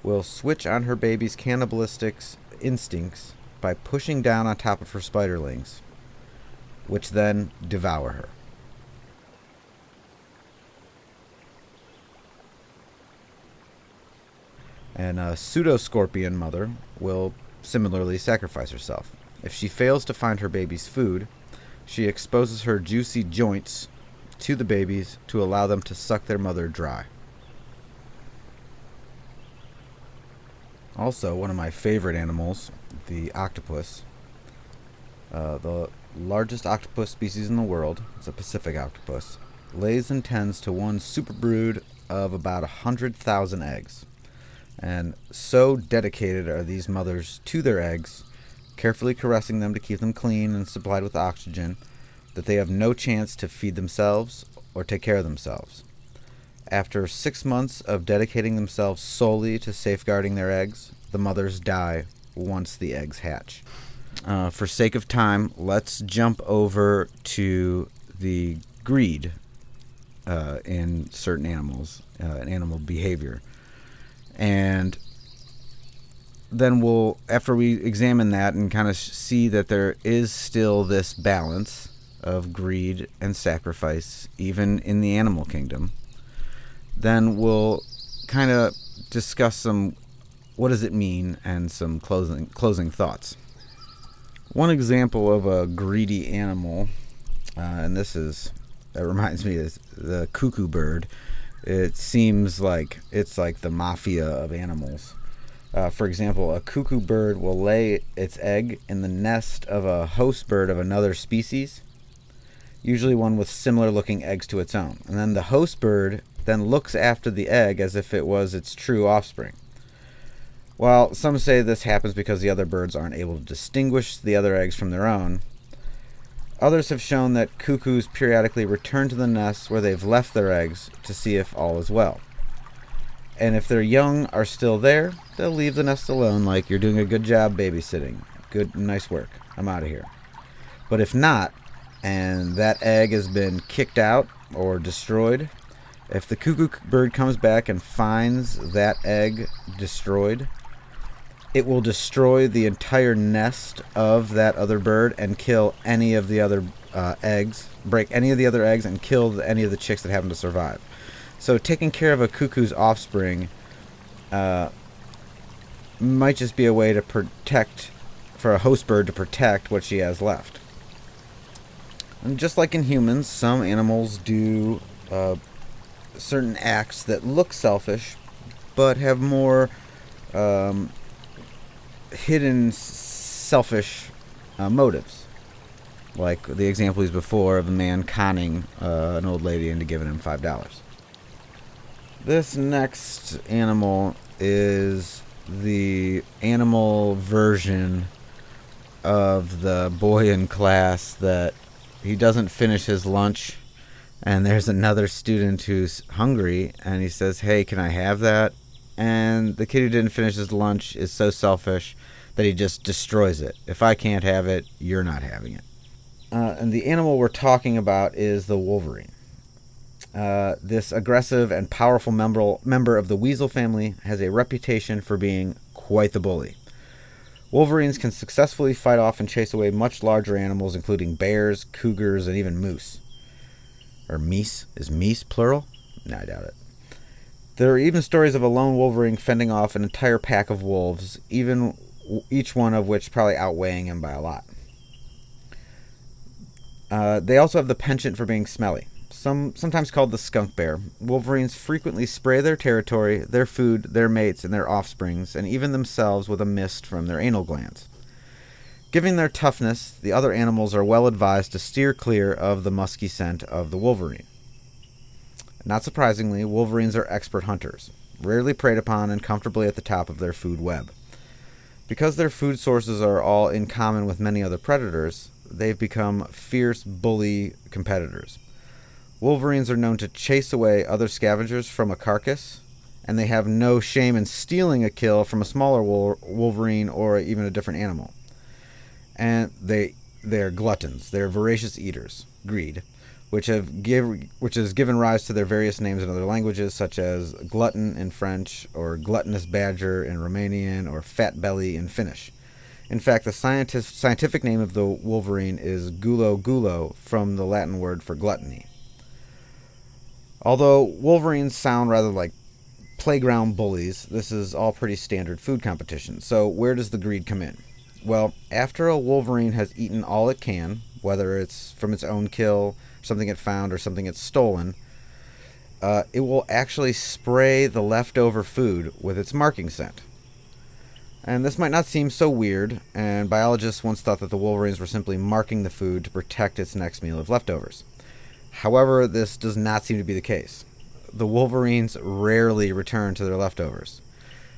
will switch on her baby's cannibalistic instincts by pushing down on top of her spiderlings, which then devour her. And a pseudoscorpion mother will similarly sacrifice herself. If she fails to find her baby's food, she exposes her juicy joints to the babies to allow them to suck their mother dry. Also, one of my favorite animals, the octopus. The largest octopus species in the world, it's a Pacific octopus, lays and tends to one superbrood of about 100,000 eggs. And so dedicated are these mothers to their eggs, carefully caressing them to keep them clean and supplied with oxygen, that they have no chance to feed themselves or take care of themselves. After 6 months of dedicating themselves solely to safeguarding their eggs, the mothers die once the eggs hatch. For sake of time, let's jump over to the greed in certain animals, and animal behavior. And then we'll, after we examine that and kind of see that there is still this balance of greed and sacrifice, even in the animal kingdom, then we'll kind of discuss some, what does it mean, and some closing thoughts. One example of a greedy animal, and that reminds me is the cuckoo bird. It seems like it's like the mafia of animals. For example, a cuckoo bird will lay its egg in the nest of a host bird of another species, usually one with similar looking eggs to its own. And then the host bird then looks after the egg as if it was its true offspring. While some say this happens because the other birds aren't able to distinguish the other eggs from their own, others have shown that cuckoos periodically return to the nests where they've left their eggs to see if all is well. And if their young are still there, they'll leave the nest alone, like, "You're doing a good job babysitting. Good, nice work. I'm out of here." But if not, and that egg has been kicked out or destroyed, if the cuckoo bird comes back and finds that egg destroyed, it will destroy the entire nest of that other bird and kill any of the other eggs, break any of the other eggs, and kill any of the chicks that happen to survive. So taking care of a cuckoo's offspring might just be a way to protect, for a host bird to protect what she has left. And just like in humans, some animals do certain acts that look selfish but have more um, hidden selfish motives. Like the example is before of a man conning an old lady into giving him $5. This next animal is the animal version of the boy in class that he doesn't finish his lunch, and there's another student who's hungry, and he says, "Hey, can I have that?" And the kid who didn't finish his lunch is so selfish that he just destroys it. If I can't have it, you're not having it. And the animal we're talking about is the wolverine. This aggressive and powerful member of the weasel family has a reputation for being quite the bully. Wolverines can successfully fight off and chase away much larger animals, including bears, cougars, and even moose. Or meese? Is meese plural? No, I doubt it. There are even stories of a lone wolverine fending off an entire pack of wolves, even each one of which probably outweighing him by a lot. They also have the penchant for being smelly. Sometimes called the skunk bear. Wolverines frequently spray their territory, their food, their mates, and their offsprings, and even themselves with a mist from their anal glands. Given their toughness, the other animals are well advised to steer clear of the musky scent of the wolverine. Not surprisingly, wolverines are expert hunters, rarely preyed upon and comfortably at the top of their food web. Because their food sources are all in common with many other predators, they've become fierce bully competitors. Wolverines are known to chase away other scavengers from a carcass, and they have no shame in stealing a kill from a smaller wolverine or even a different animal. And they're gluttons. They're voracious eaters, greed, which has given rise to their various names in other languages, such as glutton in French, or gluttonous badger in Romanian, or fat belly in Finnish. In fact, the scientific name of the wolverine is gulo gulo, from the Latin word for gluttony. Although wolverines sound rather like playground bullies, this is all pretty standard food competition. So where does the greed come in? Well, after a wolverine has eaten all it can, whether it's from its own kill, something it found, or something it's stolen, it will actually spray the leftover food with its marking scent. And this might not seem so weird, and biologists once thought that the wolverines were simply marking the food to protect its next meal of leftovers. However, this does not seem to be the case. The wolverines rarely return to their leftovers.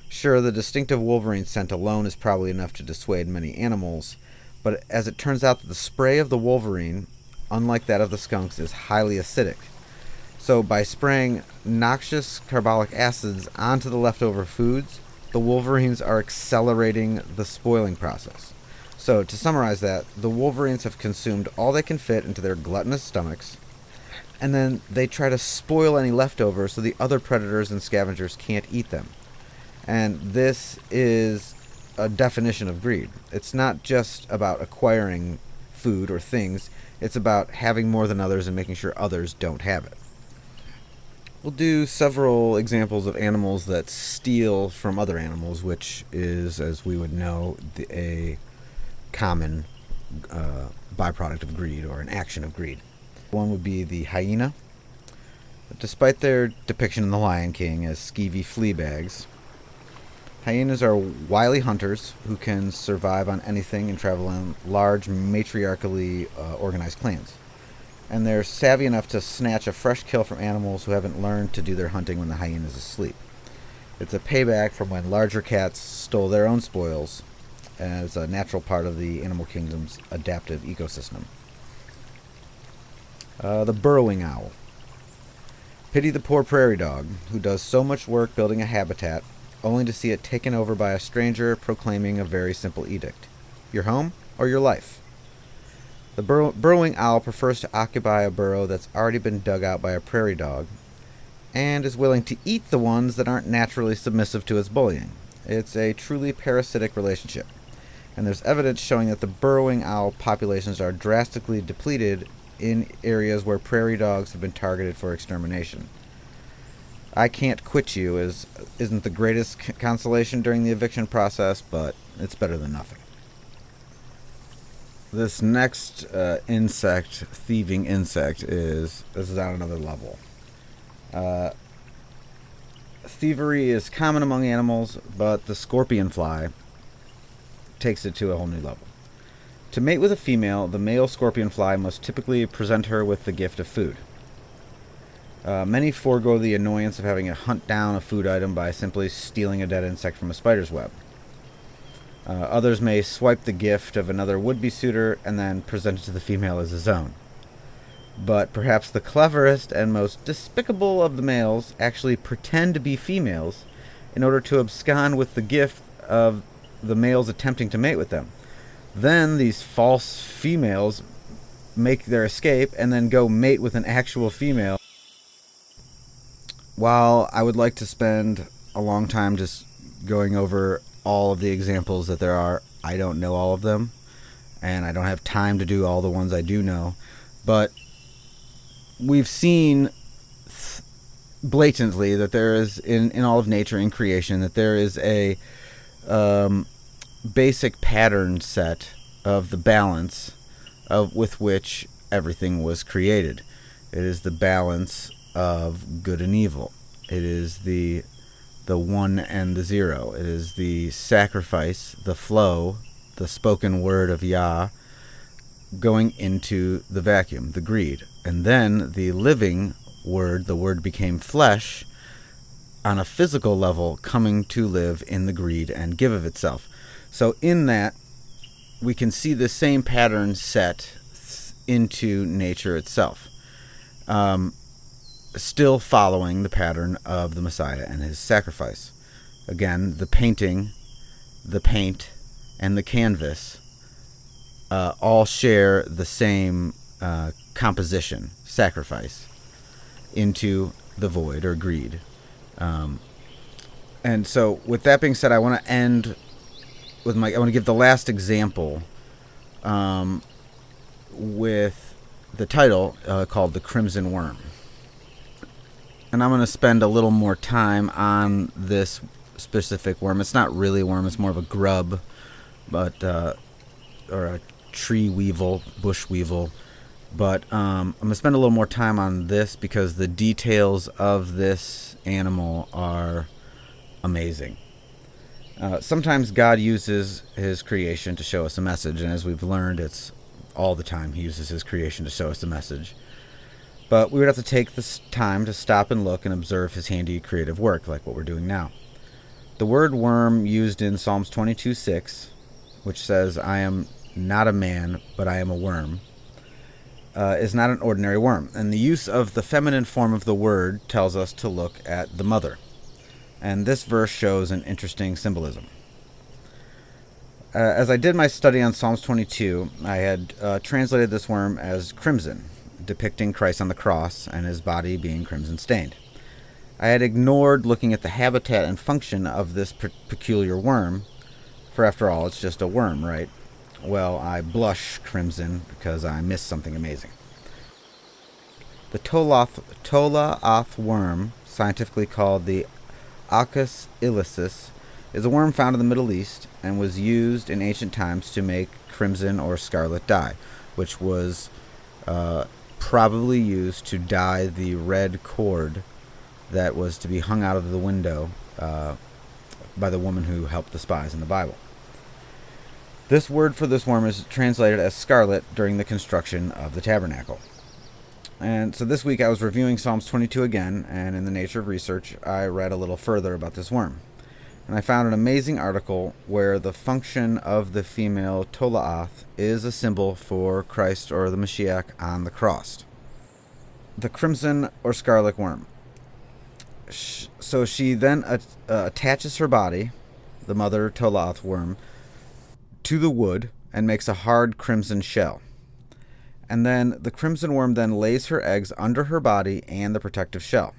Sure, the distinctive wolverine scent alone is probably enough to dissuade many animals, but as it turns out that the spray of the wolverine, unlike that of the skunks, is highly acidic. So by spraying noxious carbolic acids onto the leftover foods, the wolverines are accelerating the spoiling process. So to summarize that, the wolverines have consumed all they can fit into their gluttonous stomachs, and then they try to spoil any leftovers so the other predators and scavengers can't eat them. And this is a definition of greed. It's not just about acquiring food or things, it's about having more than others and making sure others don't have it. We'll do several examples of animals that steal from other animals, which is, as we would know, a common byproduct of greed, or an action of greed. One would be the hyena. Despite their depiction in The Lion King as skeevy flea bags, hyenas are wily hunters who can survive on anything and travel in large, matriarchally organized clans. And they're savvy enough to snatch a fresh kill from animals who haven't learned to do their hunting when the hyena is asleep. It's a payback from when larger cats stole their own spoils, as a natural part of the animal kingdom's adaptive ecosystem. The burrowing owl. Pity the poor prairie dog, who does so much work building a habitat, only to see it taken over by a stranger proclaiming a very simple edict: your home or your life. The burrowing owl prefers to occupy a burrow that's already been dug out by a prairie dog, and is willing to eat the ones that aren't naturally submissive to its bullying. It's a truly parasitic relationship, and there's evidence showing that the burrowing owl populations are drastically depleted in areas where prairie dogs have been targeted for extermination. I can't quit you isn't the greatest consolation during the eviction process, but it's better than nothing. This next thieving insect, this is on another level. Thievery is common among animals, but the scorpion fly takes it to a whole new level. To mate with a female, the male scorpion fly must typically present her with the gift of food. Many forego the annoyance of having to hunt down a food item by simply stealing a dead insect from a spider's web. Others may swipe the gift of another would-be suitor and then present it to the female as his own. But perhaps the cleverest and most despicable of the males actually pretend to be females in order to abscond with the gift of the males attempting to mate with them. Then these false females make their escape and then go mate with an actual female. While I would like to spend a long time just going over all of the examples that there are, I don't know all of them, and I don't have time to do all the ones I do know. But we've seen blatantly that there is, in all of nature and creation, that there is a basic pattern set of the balance with which everything was created. It is the balance of good and evil. It is the one and the zero. It is the sacrifice, the flow, the spoken word of Yah going into the vacuum, the greed. And then the living word, the word became flesh, on a physical level, coming to live in the greed and give of itself. So in that, we can see the same pattern set into nature itself, still following the pattern of the Messiah and his sacrifice. Again, the painting, the paint, and the canvas all share the same composition, sacrifice, into the void or greed. And so, with that being said, I want to end with I want to give the last example with the title called The Crimson Worm. And I'm going to spend a little more time on this specific worm. It's not really a worm, it's more of a grub, but or a tree weevil, bush weevil. But I'm going to spend a little more time on this because the details of this animal are amazing. Sometimes God uses his creation to show us a message, and as we've learned, it's all the time he uses his creation to show us a message. But we would have to take this time to stop and look and observe his handy creative work, like what we're doing now. The word worm used in Psalms 22:6, which says, "I am not a man, but I am a worm," is not an ordinary worm. And the use of the feminine form of the word tells us to look at the mother. And this verse shows an interesting symbolism. As I did my study on Psalms 22, I had translated this worm as crimson, depicting Christ on the cross and his body being crimson stained. I had ignored looking at the habitat and function of this peculiar worm, for after all, it's just a worm, right? Well, I blush crimson because I missed something amazing. The Tola'ath worm, scientifically called the Acus illicis, is a worm found in the Middle East and was used in ancient times to make crimson or scarlet dye, which was probably used to dye the red cord that was to be hung out of the window by the woman who helped the spies in the Bible. This word for this worm is translated as scarlet during the construction of the tabernacle. And so this week I was reviewing Psalms 22 again, and in the nature of research, I read a little further about this worm. And I found an amazing article where the function of the female Tola'ath is a symbol for Christ or the Mashiach on the cross. The crimson or scarlet worm. So she then attaches her body, the mother Tola'ath worm, to the wood and makes a hard crimson shell. And then the crimson worm then lays her eggs under her body and the protective shell.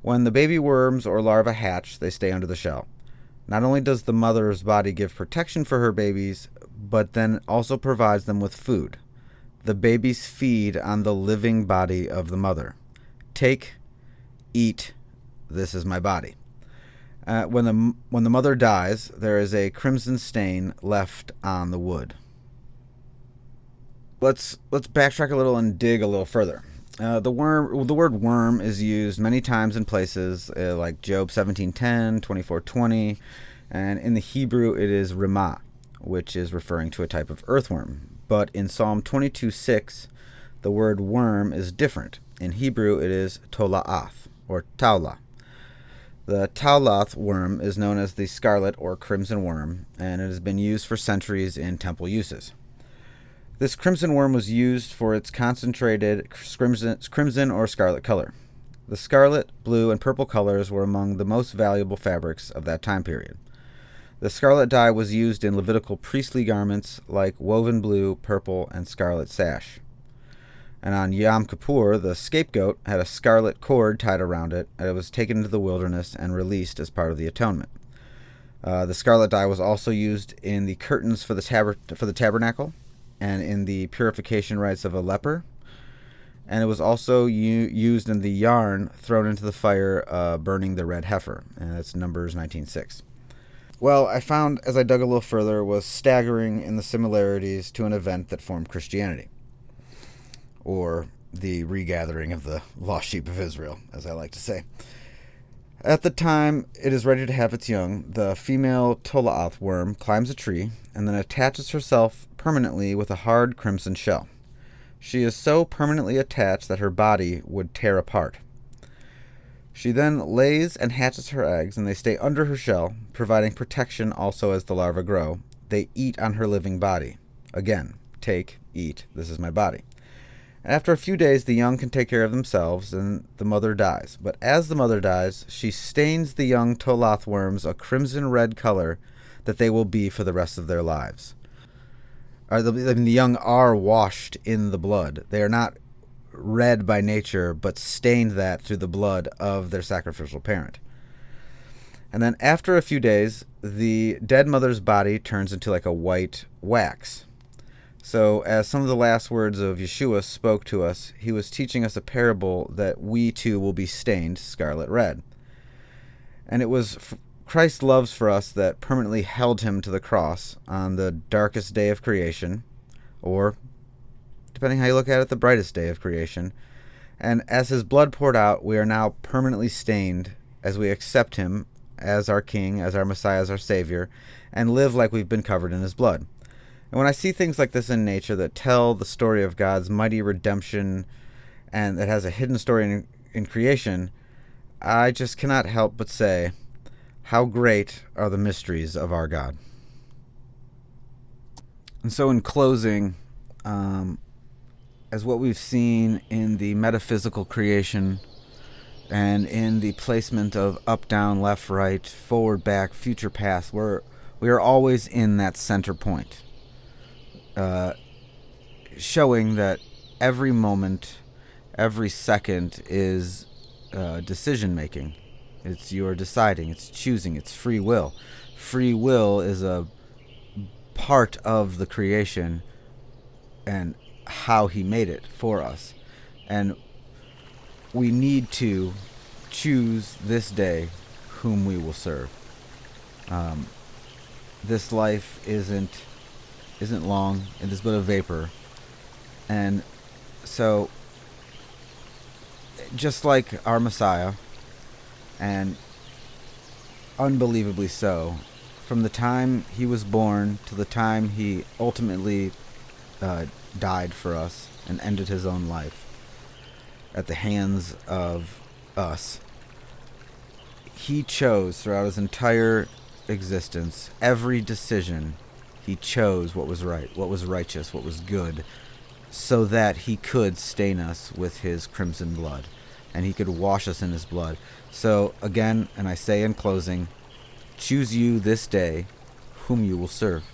When the baby worms or larvae hatch, they stay under the shell. Not only does the mother's body give protection for her babies, but then also provides them with food. The babies feed on the living body of the mother. Take, eat, this is my body. When the mother dies, there is a crimson stain left on the wood. Let's backtrack a little and dig a little further. The word worm is used many times in places like Job 17:10, 24:20, and in the Hebrew it is rimah, which is referring to a type of earthworm. But in Psalm 22:6, the word worm is different. In Hebrew it is tola'ath, or taula. The taulath worm is known as the scarlet or crimson worm, and it has been used for centuries in temple uses. This crimson worm was used for its concentrated crimson or scarlet color. The scarlet, blue, and purple colors were among the most valuable fabrics of that time period. The scarlet dye was used in Levitical priestly garments like woven blue, purple, and scarlet sash. And on Yom Kippur, the scapegoat had a scarlet cord tied around it, and it was taken into the wilderness and released as part of the atonement. The scarlet dye was also used in the curtains for the tabernacle, and in the purification rites of a leper, and it was also used in the yarn thrown into the fire burning the red heifer, and that's Numbers 19:6. Well, I found, as I dug a little further, was staggering in the similarities to an event that formed Christianity, or the regathering of the lost sheep of Israel, as I like to say. At the time it is ready to have its young, the female tola'ath worm climbs a tree and then attaches herself permanently with a hard crimson shell. She is so permanently attached that her body would tear apart. She then lays and hatches her eggs, and they stay under her shell, providing protection also as the larvae grow. They eat on her living body. Again, take, eat, this is my body. After a few days, the young can take care of themselves, and the mother dies. But as the mother dies, she stains the young tolath worms a crimson-red color that they will be for the rest of their lives. The young are washed in the blood. They are not red by nature, but stained that through the blood of their sacrificial parent. And then after a few days, the dead mother's body turns into like a white wax. So, as some of the last words of Yeshua spoke to us, he was teaching us a parable that we too will be stained scarlet red. And it was Christ's loves for us that permanently held him to the cross on the darkest day of creation, or, depending how you look at it, the brightest day of creation. And as his blood poured out, we are now permanently stained as we accept him as our King, as our Messiah, as our Savior, and live like we've been covered in his blood. And when I see things like this in nature that tell the story of God's mighty redemption and that has a hidden story in creation, I just cannot help but say, how great are the mysteries of our God. And so in closing, as what we've seen in the metaphysical creation and in the placement of up, down, left, right, forward, back, future, past, we are always in that center point. Showing that every moment, every second is decision making. It's your deciding, it's choosing, it's free will. Free will is a part of the creation and how he made it for us. And we need to choose this day whom we will serve. This life isn't long, it is but a vapor. And so, just like our Messiah, and unbelievably so, from the time he was born to the time he ultimately died for us and ended his own life at the hands of us, he chose throughout his entire existence, every decision, he chose what was right, what was righteous, what was good, so that he could stain us with his crimson blood, and he could wash us in his blood. So again, and I say in closing, choose you this day whom you will serve.